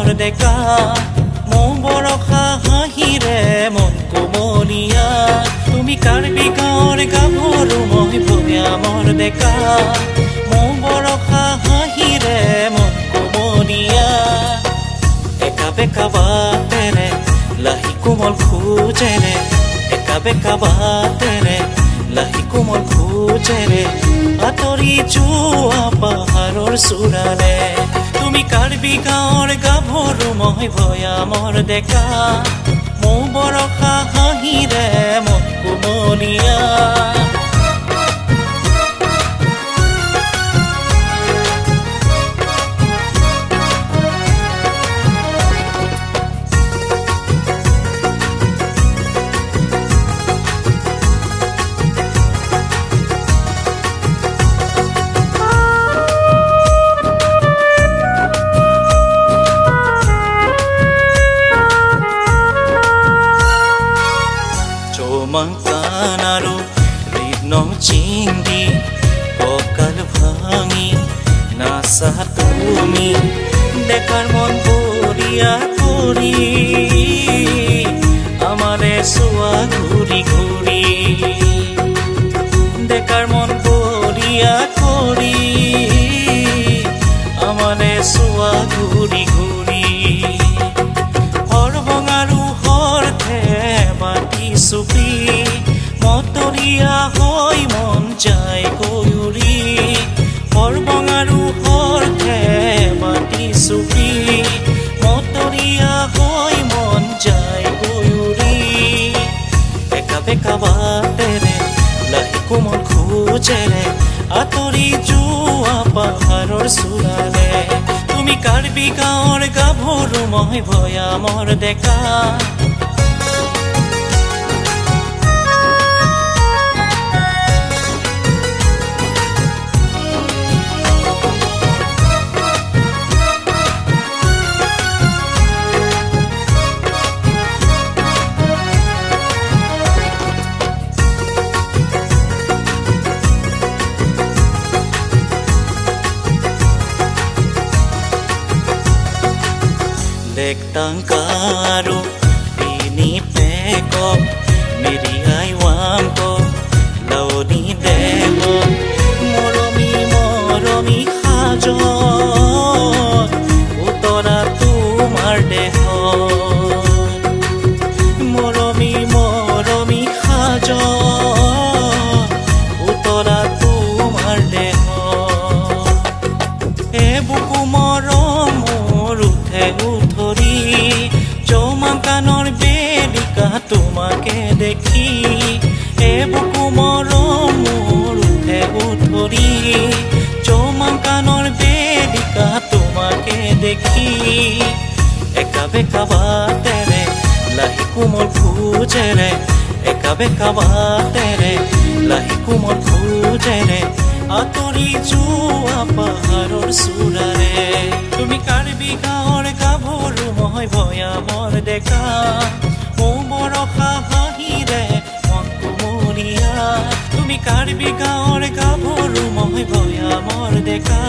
মোৰ ডেকা মৌ বৰষা হাঁহিৰে মন কোমলীয়া তুমি কাৰ্বি গাঁৱৰ গাভৰু মই ভৈয়ামৰ ডেকা মৌ বৰষা হাঁহিৰে মন কোমলীয়া একা বেকা বাটেৰে লাহি কোমল খোজেৰে একা বেকা বাটেৰে লাহি কোমল খোজেৰে আঁতৰি যোৱা পাহাৰৰ চূড়ালে তুমি কাৰ্বি গাঁৱৰ গাভৰু মই ভৈয়ামৰ ডেকা মৌ বৰষা হাঁহিৰে মন কোমলীয়া চৌমাকান আৰু ঋণ চিন্দি কঁকাল ভাঙি নাচা তুমি ডেকাৰ মন বৰিয়া কৰি আমাৰে চোৱা ঘূৰি ঘূৰি ডেকাৰ মন বৰিয়া কৰি আমাৰে চোৱা ঘূৰি ঘূৰি হৰভঙাৰু হৰ্থে বাটি চুপি মতৰীয়া হৈ মন যায় গৌৰী হৰভঙাৰু হৰ্থে বাটি চুপি মতৰীয়া হৈ মন যায় গৌৰী বেকা বেকা বাটেৰে লাহি কোমল খোজেৰে আঁতৰি যোৱা পাহাৰৰ চূড়ালে তুমি কাৰ্বি গাঁৱৰ গাভৰু মই ভৈয়ামৰ ডেকা Tangkaru ini pekop miri aiwamko laudi demo moromi hajo utora tumar deho moromi hajo utora tumar deho e buku morom uruthe uthori চৌমাকানৰ Vedika তোমাকে দেখি এ বুকু মৰম মোৰ উঠে উঠৰি চৌমাকানৰ বেদিকা তোমাকে দেখি একা বেকা বাটেৰে লাহি কোমল খোজেৰে একা বেকা বাটেৰে লাহি কোমল খোজেৰে আঁতৰি যোৱা পাহাৰৰ চূড়াৰে তুমি কাৰ্বি গাঁৱৰ গাভৰু মই ভৈয়ামৰ ডেকা মৌ বৰষা হাঁহিৰে মন কোমলীয়া তুমি কাৰ্বি গাঁৱৰ গাভৰু মই ভৈয়ামৰ ডেকা